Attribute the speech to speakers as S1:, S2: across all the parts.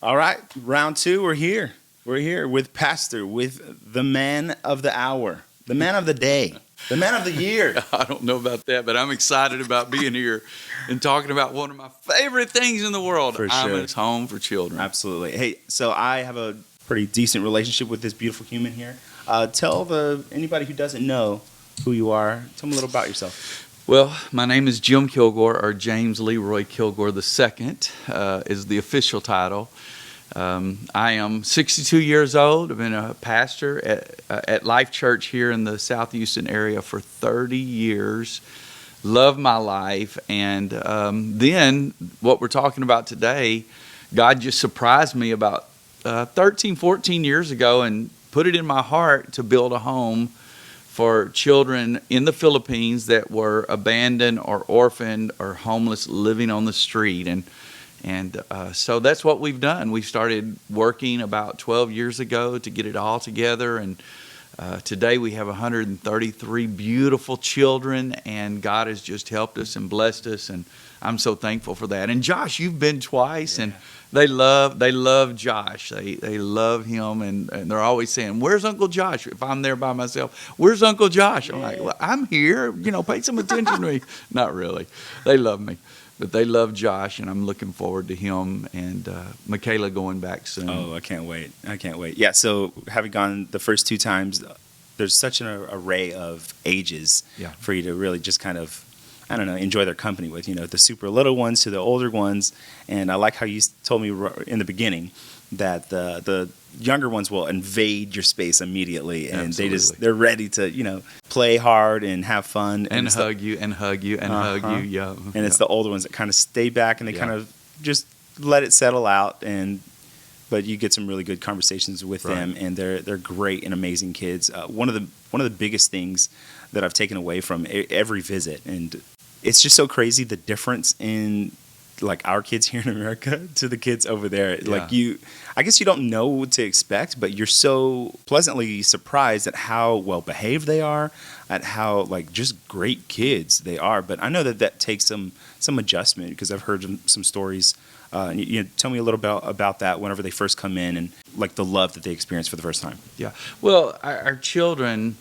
S1: All right, round two. We're here. We're here with Pastor, with the man of the hour, the man of the day, the man of the year.
S2: I don't know about that, but I'm excited about being here and talking about one of my favorite things in the world.
S1: For sure.
S2: Ima's Home for Children.
S1: Absolutely. Hey, so I have a pretty decent relationship with this beautiful human here. Tell anybody who doesn't know who you are, tell them a little about yourself.
S2: Well, my name is Jim Kilgore, or James Leroy Kilgore II is the official title. I am 62 years old. I've been a pastor at Life Church here in the South Houston area for 30 years. Love my life. And then what we're talking about today, God just surprised me about 13, 14 years ago and put it in my heart to build a home for children in the Philippines that were abandoned or orphaned or homeless, living on the street. And so that's what we've done. We started working about 12 years ago to get it all together. And today we have 133 beautiful children, and God has just helped us and blessed us. And I'm so thankful for that. And Josh, you've been twice, and they love Josh. They love him, and they're always saying, "Where's Uncle Josh?" If I'm there by myself, "Where's Uncle Josh?" I'm like, "Well, I'm here. Pay some attention to me." Not really. They love me. But they love Josh, and I'm looking forward to him and Michaela going back soon.
S1: Oh, I can't wait. Yeah, so having gone the first two times, there's such an array of ages for you to really just kind of, I don't know, enjoy their company with, the super little ones to the older ones. And I like how you told me in the beginning that the younger ones will invade your space immediately, and
S2: Absolutely.
S1: they're ready to, play hard and have fun.
S2: And hug you and hug you and hug you, yeah.
S1: And it's the older ones that kind of stay back and they kind of just let it settle out, but you get some really good conversations with them, and they're great and amazing kids. One of the biggest things that I've taken away from every visit, and it's just so crazy the difference in like our kids here in America to the kids over there. Like I guess you don't know what to expect, but you're so pleasantly surprised at how well behaved they are, at how like just great kids they are. But I know that takes some adjustment, because I've heard some stories. Tell me a little about that whenever they first come in, and like the love that they experience for the first time.
S2: Yeah. Well, our children,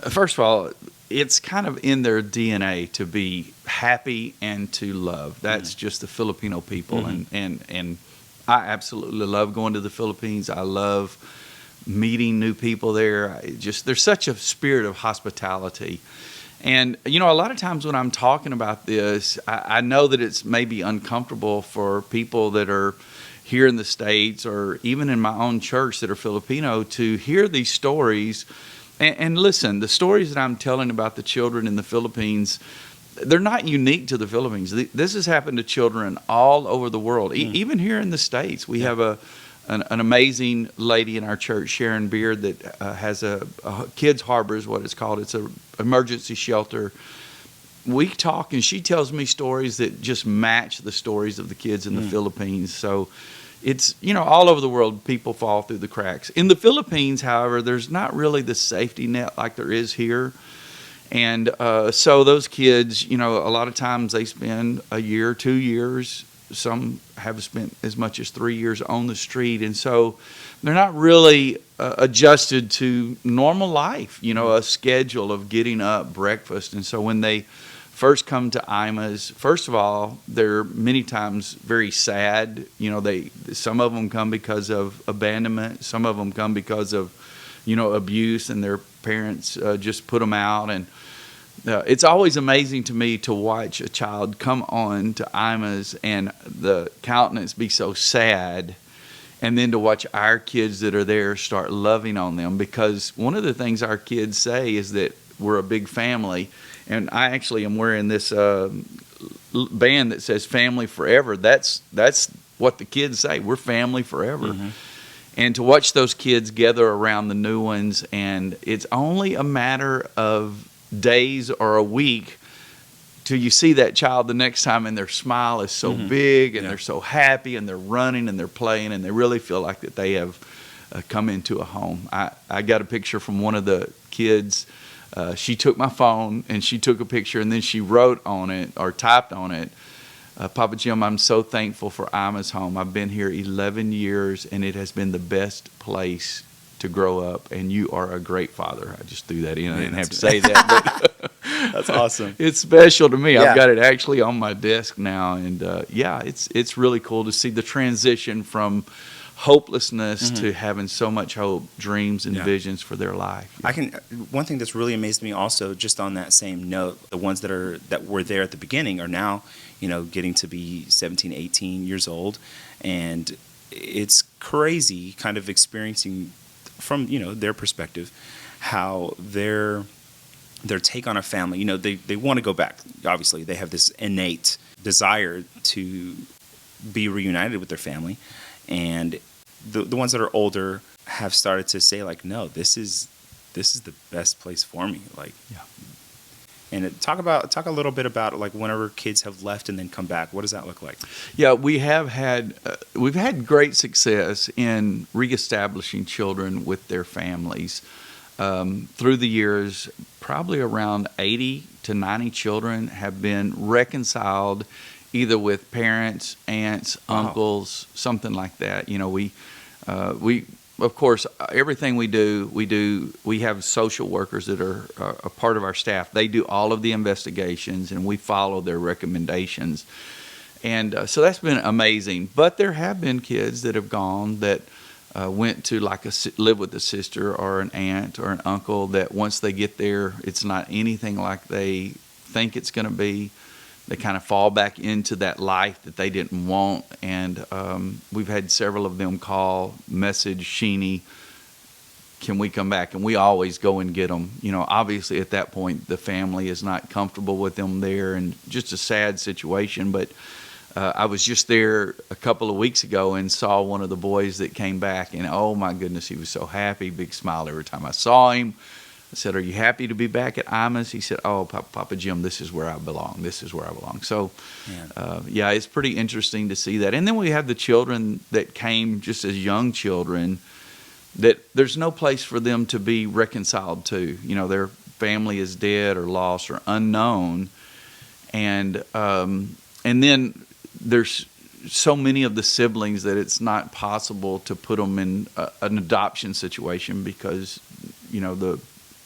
S2: first of all, it's kind of in their DNA to be happy and to love. That's just the Filipino people. And I absolutely love going to the Philippines. I love meeting new people there. There's such a spirit of hospitality. And, a lot of times when I'm talking about this, I know that it's maybe uncomfortable for people that are here in the States or even in my own church that are Filipino to hear these stories. And listen, the stories that I'm telling about the children in the Philippines, they're not unique to the Philippines. This has happened to children all over the world, even here in the States. We have an amazing lady in our church, Sharon Beard, that has a kids' harbor is what it's called. It's an emergency shelter. We talk, and she tells me stories that just match the stories of the kids in the Philippines. So it's, all over the world, people fall through the cracks. In the Philippines, however, there's not really the safety net like there is here. And so those kids, a lot of times they spend a year, 2 years. Some have spent as much as 3 years on the street. And so they're not really adjusted to normal life, a schedule of getting up, breakfast. And so when they first come to IMAs, first of all, they're many times very sad. Some of them come because of abandonment. Some of them come because of, abuse, and their parents just put them out. And it's always amazing to me to watch a child come on to IMAs and the countenance be so sad, and then to watch our kids that are there start loving on them. Because one of the things our kids say is that we're a big family. And I actually am wearing this band that says "Family Forever." That's what the kids say. We're family forever. And to watch those kids gather around the new ones, and it's only a matter of days or a week till you see that child the next time, and their smile is so big, and they're so happy, and they're running and they're playing, and they really feel like that they have come into a home. I got a picture from one of the kids. She took my phone and she took a picture, and then she wrote on it or typed on it, Papa Jim, I'm so thankful for Ima's home. I've been here 11 years, and it has been the best place to grow up, and you are a great father. I just threw that in. I didn't have to say that, but
S1: That's awesome.
S2: it's special to me.
S1: Yeah.
S2: I've got it actually on my desk now, and it's really cool to see the transition from hopelessness to having so much hope, dreams, and visions for their life.
S1: One thing that's really amazed me also, just on that same note, the ones that were there at the beginning are now, getting to be 17, 18 years old, and it's crazy kind of experiencing from, their perspective, how their take on a family, they want to go back. Obviously, they have this innate desire to be reunited with their family, and the ones that are older have started to say, like, no, this is the best place for me. Like,
S2: Yeah.
S1: And talk a little bit about, like, whenever kids have left and then come back, what does that look like?
S2: Yeah, we've had great success in reestablishing children with their families. Through the years, probably around 80 to 90 children have been reconciled either with parents, aunts, uncles, something like that. We of course, everything we have social workers that are a part of our staff. They do all of the investigations, and we follow their recommendations. And so that's been amazing. But there have been kids that have gone that went to live with a sister or an aunt or an uncle, that once they get there, it's not anything like they think it's going to be. They kind of fall back into that life that they didn't want. And we've had several of them message Sheeny, can we come back? And we always go and get them. Obviously at that point, the family is not comfortable with them there, and just a sad situation. But I was just there a couple of weeks ago and saw one of the boys that came back, and oh my goodness, he was so happy, big smile every time I saw him. I said, "Are you happy to be back at Ima's?" He said, "Oh, Papa Jim, this is where I belong. This is where I belong." So, it's pretty interesting to see that. And then we have the children that came just as young children that there's no place for them to be reconciled to. Their family is dead or lost or unknown. And then there's so many of the siblings that it's not possible to put them in an adoption situation, because,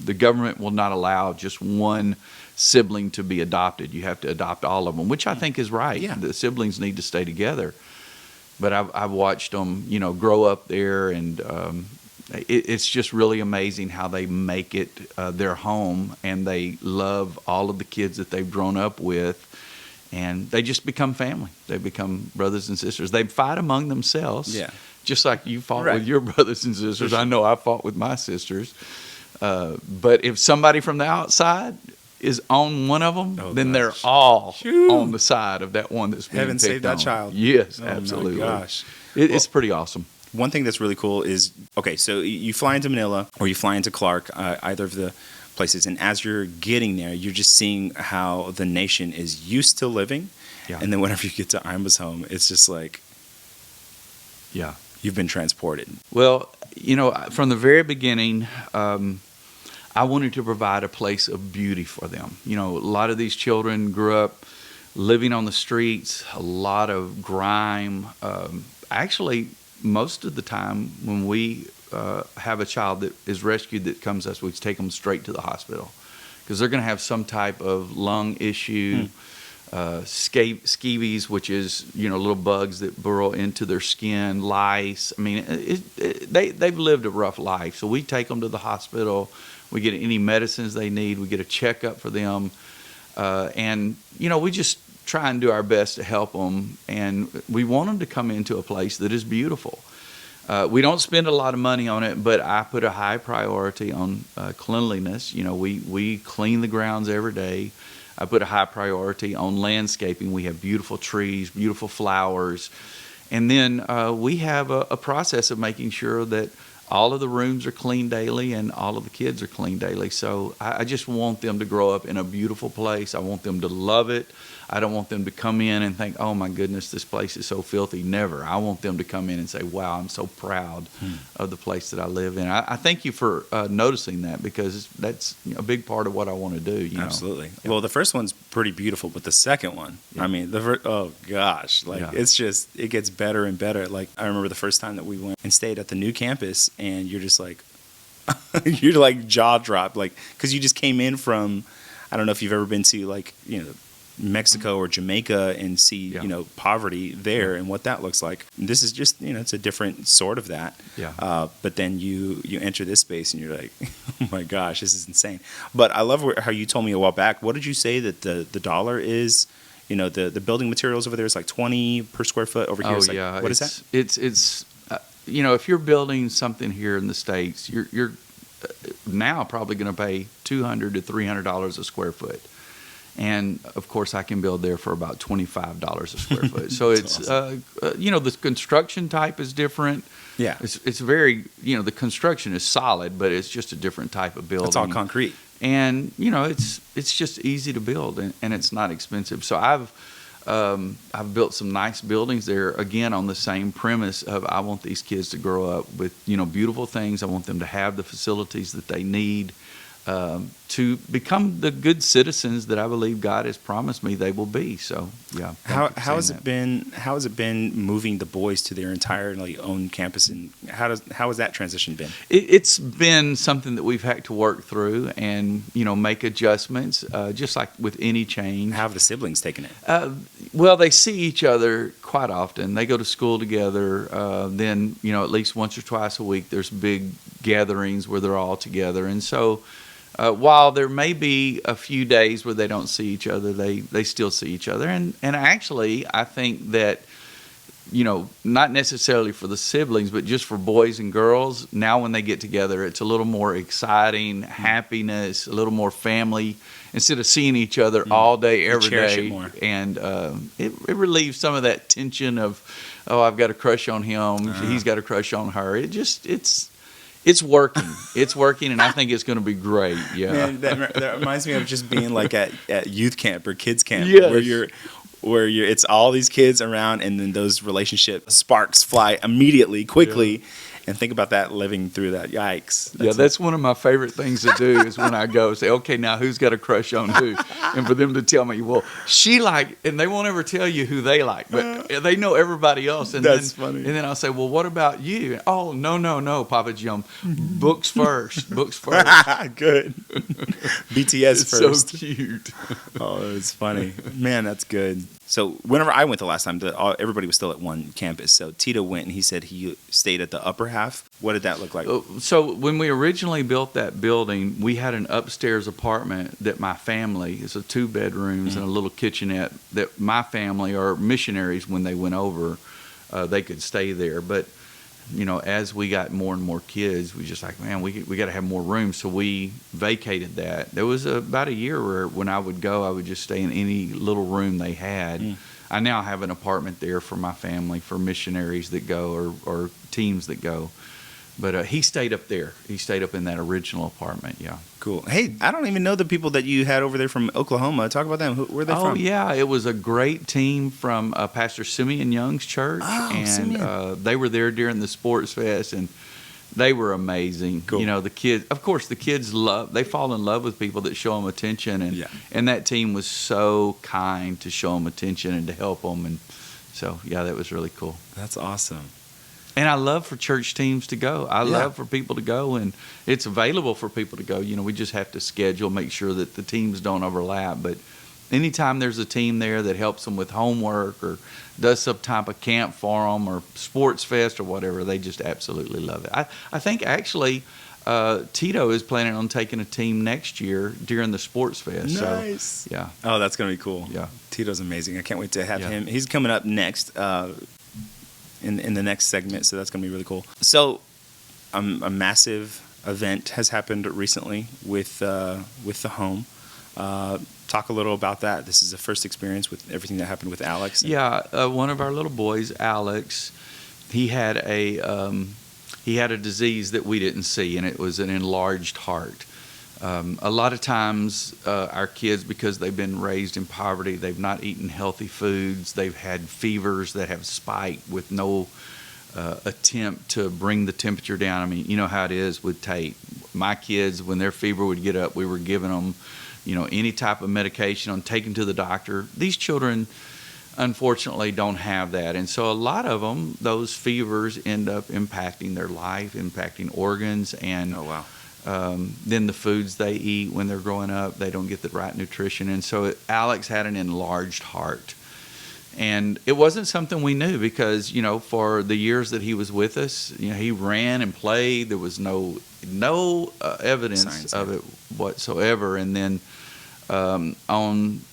S2: the government will not allow just one sibling to be adopted. You have to adopt all of them, which I think is right.
S1: Yeah.
S2: The siblings need to stay together. But I've watched them, grow up there, and it's just really amazing how they make it their home, and they love all of the kids that they've grown up with, and they just become family. They become brothers and sisters. They fight among themselves, just like you fought with your brothers and sisters.
S1: Sure.
S2: I know I fought with my sisters. But if somebody from the outside is on one of them, then they're all on the side of that one that's being
S1: Heaven
S2: picked
S1: save that
S2: on.
S1: child.
S2: Yes,
S1: Oh,
S2: absolutely.
S1: my gosh.
S2: It's pretty awesome.
S1: One thing that's really cool is, okay, so you fly into Manila or you fly into Clark, either of the places, and as you're getting there, you're just seeing how the nation is used to living.
S2: Yeah.
S1: And then whenever you get to Ima's home, it's just like, you've been transported.
S2: Well, from the very beginning, I wanted to provide a place of beauty for them. A lot of these children grew up living on the streets, a lot of grime. Actually, most of the time when we have a child that is rescued that comes to us, we take them straight to the hospital, because they're going to have some type of lung issue, scabies, which is little bugs that burrow into their skin, lice. I mean, they've lived a rough life, so we take them to the hospital. We get any medicines they need. We get a checkup for them, and we just try and do our best to help them. And we want them to come into a place that is beautiful. We don't spend a lot of money on it, but I put a high priority on cleanliness. We clean the grounds every day. I put a high priority on landscaping. We have beautiful trees, beautiful flowers. And then we have a process of making sure that all of the rooms are cleaned daily and all of the kids are cleaned daily. So I just want them to grow up in a beautiful place. I want them to love it. I don't want them to come in and think, oh my goodness, this place is so filthy. Never. I want them to come in and say, wow, I'm so proud of the place that I live in. I thank you for noticing that, because that's a big part of what I want to do.
S1: Absolutely.
S2: Yeah.
S1: Well, the first one's pretty beautiful, but the second one, I mean, oh gosh, it's just, it gets better and better. Like, I remember the first time that we went and stayed at the new campus, and you're just like, you're like jaw dropped, like, because you just came in from, I don't know if you've ever been to, like, Mexico or Jamaica and see, poverty there and what that looks like. This is just, it's a different sort of that.
S2: Yeah.
S1: But then you enter this space and you're like, oh my gosh, this is insane. But I love how you told me a while back. What did you say that the dollar is? The building materials over there is like 20 per square foot. Over here, what is that?
S2: It's if you're building something here in the States, you're now probably going to pay $200 to $300 a square foot. And of course, I can build there for about $25 a square foot. So it's, awesome. The construction type is different.
S1: Yeah.
S2: It's very, the construction is solid, but it's just a different type of building.
S1: It's all concrete.
S2: And, it's just easy to build, and it's not expensive. So I've built some nice buildings there, again, on the same premise of I want these kids to grow up with, beautiful things. I want them to have the facilities that they need to become the good citizens that I believe God has promised me they will be. So, yeah.
S1: How has it been moving the boys to their entirely own campus, and how has that transition been?
S2: It's been something that we've had to work through and make adjustments, just like with any change.
S1: How have the siblings taken it?
S2: Well, they see each other quite often. They go to school together. Then at least once or twice a week, there's big gatherings where they're all together, and so. While there may be a few days where they don't see each other, they still see each other. And actually, I think that, not necessarily for the siblings, but just for boys and girls, now when they get together, it's a little more exciting, happiness, a little more family, instead of seeing each other all day, every day. It more. And it relieves some of that tension of, oh, I've got a crush on him, he's got a crush on her. It's working. It's working, and I think it's going to be great. Yeah,
S1: man, that reminds me of just being like at youth camp or kids camp,
S2: yes.
S1: where you're it's all these kids around, and then those relationship sparks fly immediately, quickly. Yeah. And think about that, living through that. Yikes.
S2: That's one of my favorite things to do is when I go say, okay, now who's got a crush on who? And for them to tell me, well, she and they won't ever tell you who they like, but they know everybody else. And
S1: that's funny.
S2: And then I'll say, well, what about you? Oh, no, Papa Jim. Books first. Books first.
S1: Good. BTS first.
S2: So cute.
S1: Oh, it's funny. Man, that's good. So whenever I went the last time, everybody was still at one campus. So Tito went, and he said he stayed at the upper half. What did that look like?
S2: So when we originally built that building, we had an upstairs apartment that my family, it's a 2 bedrooms and a little kitchenette, that my family or missionaries, when they went over, they could stay there. But as we got more and more kids, we just like, man, we got to have more room. So we vacated that. There was about a year where when I would go, I would just stay in any little room they had. I now have an apartment there for my family, for missionaries that go or teams that go. But he stayed up there. He stayed up in that original apartment, yeah.
S1: Cool. Hey, I don't even know the people that you had over there from Oklahoma. Talk about them. Where are they from?
S2: Oh, yeah. It was a great team from Pastor Simeon Young's church.
S1: Oh,
S2: and
S1: Simeon.
S2: They were there during the Sports Fest, and they were amazing.
S1: Cool.
S2: The kids, of course, they fall in love with people that show them attention. And that team was so kind to show them attention and to help them. And so, yeah, that was really cool.
S1: That's awesome.
S2: And I love for church teams to go. I love for people to go, and it's available for people to go. We just have to schedule, make sure that the teams don't overlap. But anytime there's a team there that helps them with homework or does some type of camp for them or sports fest or whatever, they just absolutely love it. I think actually Tito is planning on taking a team next year during the sports fest.
S1: Nice.
S2: So, yeah.
S1: Oh, that's going to be cool.
S2: Yeah.
S1: Tito's amazing. I can't wait to have him. He's coming up next. In the next segment, so that's going to be really cool. So, a massive event has happened recently with the home. Talk a little about that. This is the first experience with everything that happened with Alex.
S2: Yeah, one of our little boys, Alex, he had a disease that we didn't see, and it was an enlarged heart. A lot of times, our kids, because they've been raised in poverty, they've not eaten healthy foods. They've had fevers that have spiked with no attempt to bring the temperature down. I mean, you know how it is with Tate. My kids, when their fever would get up, we were giving them, any type of medication on taking to the doctor. These children, unfortunately, don't have that. And so a lot of them, those fevers end up impacting their life, impacting organs, and
S1: Oh, wow.
S2: then the foods they eat when they're growing up, they don't get the right nutrition. And so Alex had an enlarged heart. And it wasn't something we knew because, for the years that he was with us, he ran and played. There was no evidence
S1: Signs
S2: of
S1: of
S2: it whatsoever. And then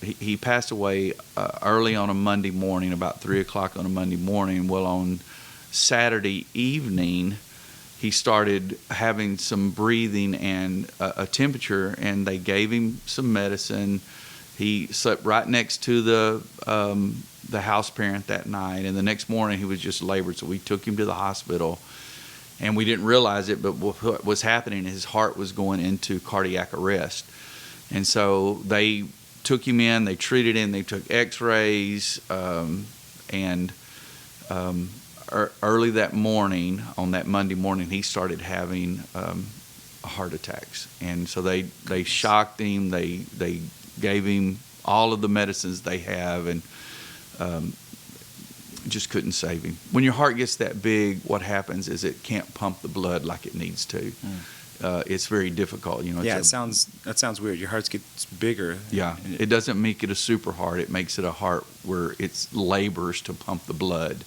S2: he passed away early on a Monday morning, about 3 o'clock on a Monday morning. Well, on Saturday evening, he started having some breathing and a temperature, and they gave him some medicine. He slept right next to the house parent that night, and the next morning he was just labored. So we took him to the hospital, and we didn't realize it, but what was happening, his heart was going into cardiac arrest. And so they took him in, they treated him, they took x-rays, and early that morning, on that Monday morning, he started having heart attacks. And so they shocked him, they gave him all of the medicines they have, and just couldn't save him. When your heart gets that big, what happens is it can't pump the blood like it needs to. It's very difficult.
S1: That sounds weird. Your heart gets bigger.
S2: Yeah, it doesn't make it a super heart. It makes it a heart where it labors to pump the blood.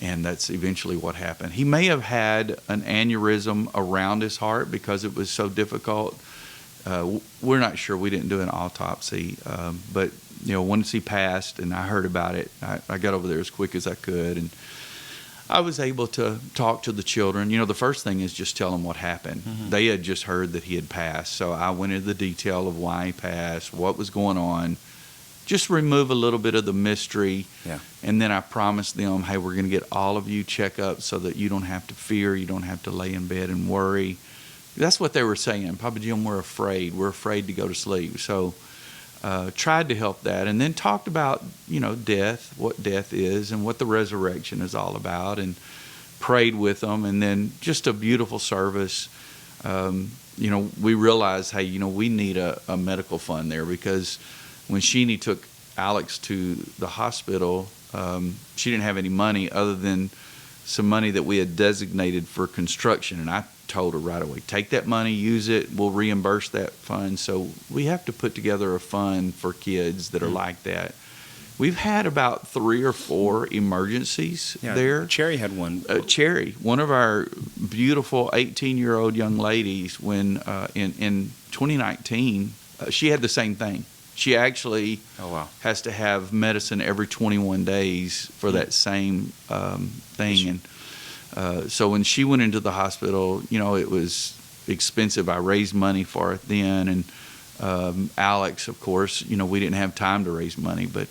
S2: And that's eventually what happened. He may have had an aneurysm around his heart because it was so difficult. We're not sure. We didn't do an autopsy. But, once he passed and I heard about it, I got over there as quick as I could. And I was able to talk to the children. The first thing is just tell them what happened. Mm-hmm. They had just heard that he had passed. So I went into the detail of why he passed, what was going on. Just remove a little bit of the mystery.
S1: Yeah.
S2: And then I promised them, hey, we're going to get all of you checkups so that you don't have to fear, you don't have to lay in bed and worry. That's what they were saying. Papa Jim, we're afraid. We're afraid to go to sleep. So tried to help that. And then talked about, death, what death is and what the resurrection is all about, and prayed with them. And then just a beautiful service. We realized, hey, we need a medical fund there, because when Sheenie took Alex to the hospital, she didn't have any money other than some money that we had designated for construction. And I told her right away, take that money, use it, we'll reimburse that fund. So we have to put together a fund for kids that are like that. We've had about 3 or 4 emergencies there.
S1: Cherry had one.
S2: Cherry, one of our beautiful 18-year-old young ladies, when in 2019, she had the same thing. She actually has to have medicine every 21 days for that same thing. And so when she went into the hospital, it was expensive. I raised money for it then. And Alex, of course, we didn't have time to raise money. But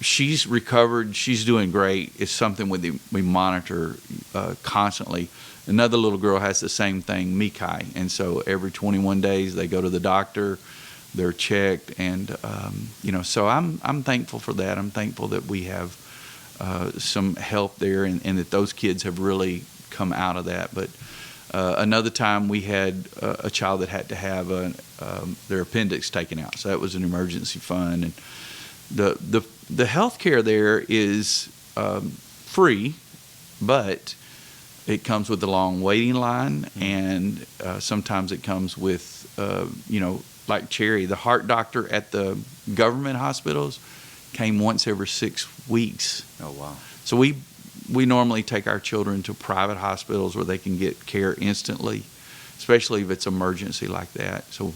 S2: she's recovered. She's doing great. It's something we monitor constantly. Another little girl has the same thing, Mikai. And so every 21 days they go to the doctor. They're checked, and so I'm thankful for that. I'm thankful that we have some help there, and that those kids have really come out of that. But another time we had a child that had to have their appendix taken out, so that was an emergency fund. And the health care there is free, but it comes with a long waiting line, and sometimes it comes with like Cherry, the heart doctor at the government hospitals came once every 6 weeks.
S1: Oh, wow.
S2: So we normally take our children to private hospitals where they can get care instantly, especially if it's emergency like that. So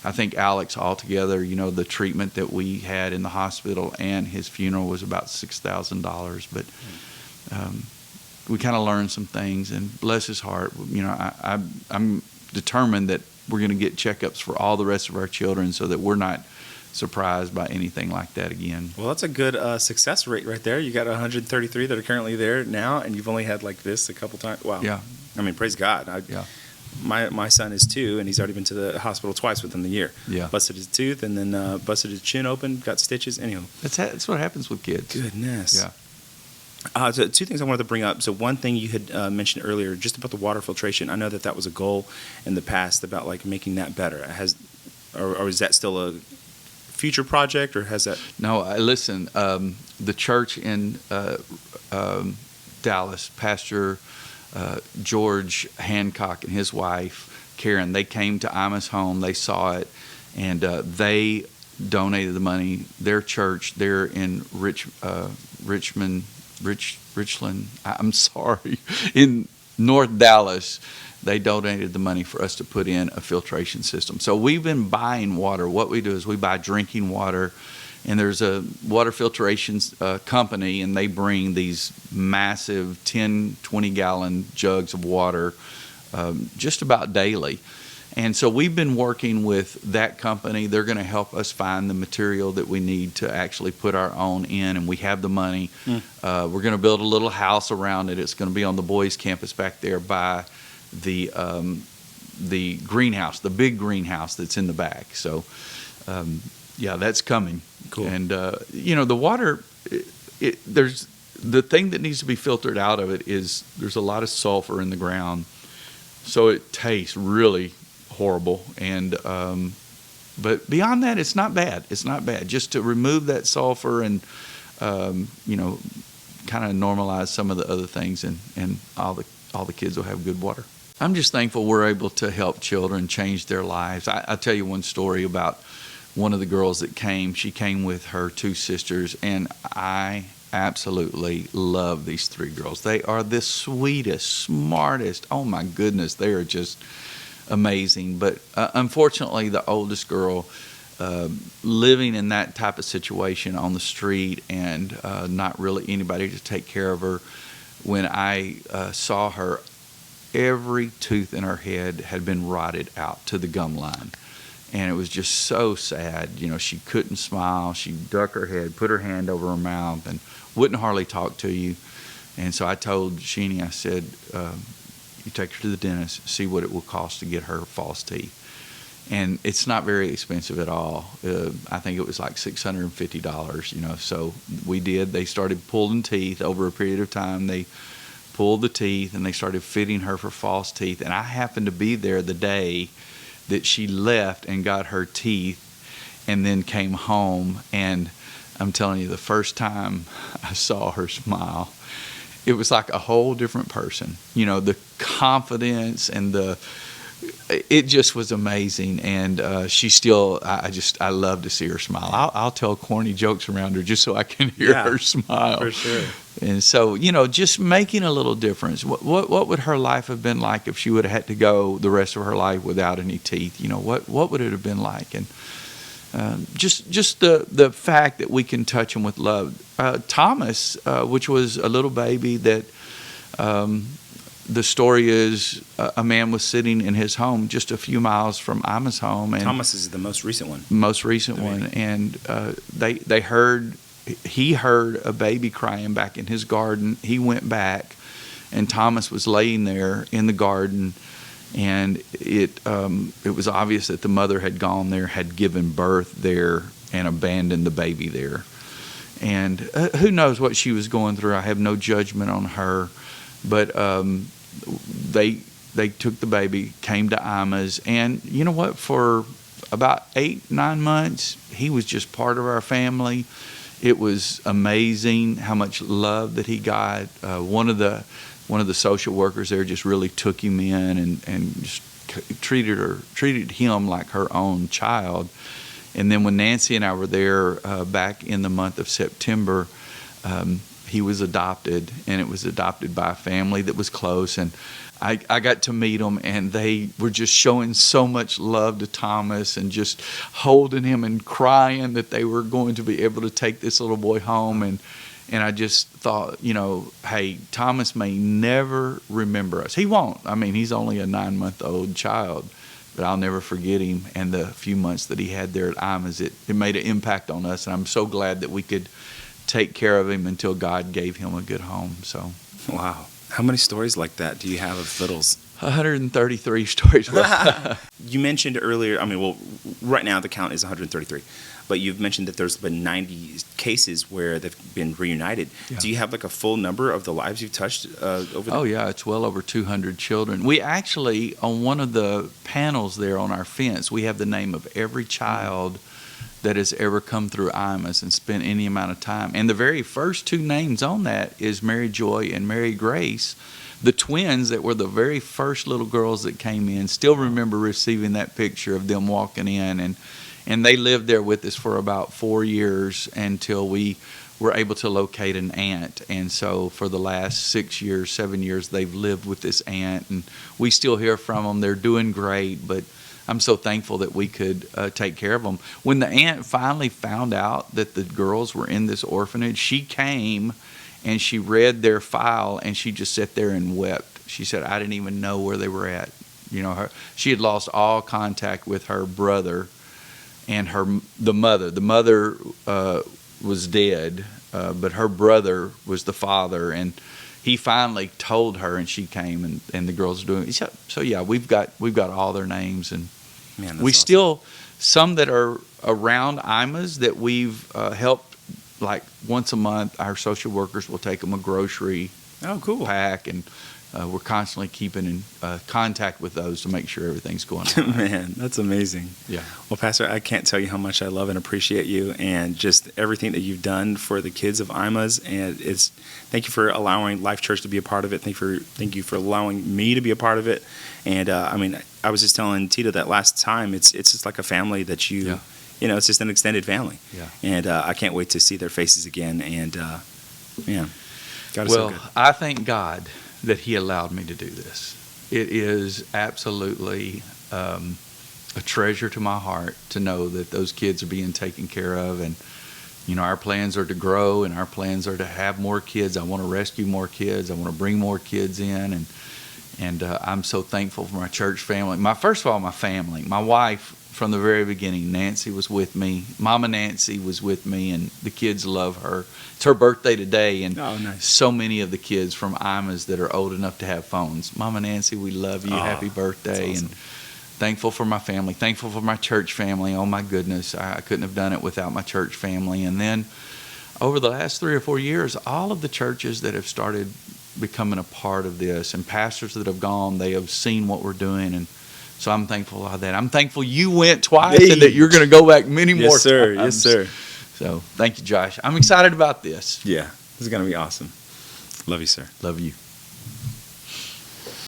S2: I think Alex altogether, the treatment that we had in the hospital and his funeral was about $6,000. But we kind of learned some things, and bless his heart, I'm determined that we're going to get checkups for all the rest of our children so that we're not surprised by anything like that again.
S1: Well, that's a good success rate right there. You got 133 that are currently there now, and you've only had like this a couple times. Wow.
S2: Yeah.
S1: I mean, praise God. my son is 2, and he's already been to the hospital twice within the year.
S2: Yeah.
S1: Busted his tooth, and then busted his chin open, got stitches. Anyhow,
S2: That's what happens with kids.
S1: goodness.
S2: Yeah.
S1: So 2 things I wanted to bring up. So one thing you had mentioned earlier, just about the water filtration. I know that was a goal in the past about like making that better. Or is that still a future project, or has that?
S2: No, listen. The church in Dallas, Pastor George Hancock and his wife Karen, they came to Ima's home. They saw it, and they donated the money. Their church, they're in Richland. I'm sorry, in North Dallas. They donated the money for us to put in a filtration system. So we've been buying water. What we do is we buy drinking water, and there's a water filtration company, and they bring these massive 10, 20-gallon jugs of water just about daily. And so we've been working with that company. They're going to help us find the material that we need to actually put our own in, and we have the money. We're going to build a little house around it. It's going to be on the boys' campus back there by the greenhouse, the big greenhouse that's in the back. So, yeah, that's coming.
S1: Cool.
S2: And the water, there's the thing that needs to be filtered out of it is there's a lot of sulfur in the ground, so it tastes really horrible. And but beyond that, it's not bad. It's not bad. Just to remove that sulfur and kind of normalize some of the other things, and all the kids will have good water. I'm just thankful we're able to help children change their lives. I'll tell you one story about one of the girls that came. She came with her 2 sisters, and I absolutely love these 3 girls. They are the sweetest, smartest. Oh my goodness, they are just amazing. But unfortunately, the oldest girl, living in that type of situation on the street and not really anybody to take care of her, when I saw her, every tooth in her head had been rotted out to the gum line. And it was just so sad. She couldn't smile. She'd duck her head, put her hand over her mouth, and wouldn't hardly talk to you. And so I told Sheenie, I said, you take her to the dentist, see what it will cost to get her false teeth. And it's not very expensive at all. I think it was like $650, So we did. They started pulling teeth over a period of time. They pulled the teeth, and they started fitting her for false teeth. And I happened to be there the day that she left and got her teeth and then came home. And I'm telling you, the first time I saw her smile, it was like a whole different person. The confidence and it just was amazing. And she still, I love to see her smile. I'll tell corny jokes around her just so I can hear her smile.
S1: For sure.
S2: And so, just making a little difference. What would her life have been like if she would have had to go the rest of her life without any teeth? What would it have been like? And just the fact that we can touch them with love. Thomas, which was a little baby that the story is a man was sitting in his home just a few miles from Ima's home. And
S1: Thomas is the most recent one.
S2: And he heard a baby crying back in his garden. He went back, and Thomas was laying there in the garden, and it was obvious that the mother had gone there, had given birth there, and abandoned the baby there. And who knows what she was going through. I have no judgment on her, but they took the baby, came to Ima's, and you know what? For about 8-9 months, he was just part of our family. It was amazing how much love that he got. One of the social workers there just really took him in and just treated him like her own child. And then when Nancy and I were there back in the month of September, he was adopted, and it was adopted by a family that was close. And I got to meet them, and they were just showing so much love to Thomas and just holding him and crying that they were going to be able to take this little boy home. And I just thought, hey, Thomas may never remember us. He won't. I mean, he's only a 9-month-old child, but I'll never forget him and the few months that he had there at Ima's. It made an impact on us, and I'm so glad that we could take care of him until God gave him a good home. So,
S1: wow. How many stories like that do you have of littles?
S2: 133 stories left.
S1: You mentioned earlier, right now the count is 133, but you've mentioned that there's been 90 cases where they've been reunited.
S2: Yeah.
S1: Do you have like a full number of the lives you've touched over
S2: Oh, yeah, it's well over 200 children. We actually, on one of the panels there on our fence, we have the name of every child that has ever come through IMAS and spent any amount of time. And the very first two names on that is Mary Joy and Mary Grace, the twins that were the very first little girls that came in. Still remember receiving that picture of them walking in, and they lived there with us for about 4 years until we were able to locate an aunt. And so for the last 6 years, 7 years, they've lived with this aunt, and we still hear from them. They're doing great, but I'm so thankful that we could take care of them. When the aunt finally found out that the girls were in this orphanage, she came and she read their file, and she just sat there and wept. She said, I didn't even know where they were at. You know, she had lost all contact with her brother and the mother. The mother was dead, but her brother was the father, and he finally told her, and she came, and the girls are doing it. So yeah, we've got all their names, and
S1: Man,
S2: we
S1: awesome.
S2: still, some that are around IMAs that we've helped, like once a month, our social workers will take them a grocery pack, and we're constantly keeping in contact with those to make sure everything's going all right.
S1: Man, that's amazing.
S2: Yeah.
S1: Well, Pastor, I can't tell you how much I love and appreciate you and just everything that you've done for the kids of IMAs. And thank you for allowing Life Church to be a part of it. Thank you for allowing me to be a part of it. And I was just telling Tita that last time, it's just like a family that you know, it's just an extended family.
S2: Yeah.
S1: And I can't wait to see their faces again. And man, God is
S2: Well,
S1: so good.
S2: I thank God that He allowed me to do this. It is absolutely a treasure to my heart to know that those kids are being taken care of. And, you know, our plans are to grow, and our plans are to have more kids. I want to rescue more kids. I want to bring more kids in. And I'm so thankful for my church family. First of all, my family. My wife, from the very beginning, Nancy was with me. Mama Nancy was with me, and the kids love her. It's her birthday today, and so many of the kids from IMAs that are old enough to have phones. Mama Nancy, we love you. Happy birthday.
S1: Awesome.
S2: And thankful for my family. Thankful for my church family. Oh, my goodness. I couldn't have done it without my church family. And then over the last 3 or 4 years, all of the churches that have started becoming a part of this, and pastors that have gone, they have seen what we're doing, and so I'm thankful for that. I'm thankful you went twice and that you're going to go back many more
S1: Yes, sir.
S2: times.
S1: Yes, sir.
S2: So thank you, Josh. I'm excited about this.
S1: Yeah, this is going to be awesome. Love you, sir.
S2: Love you.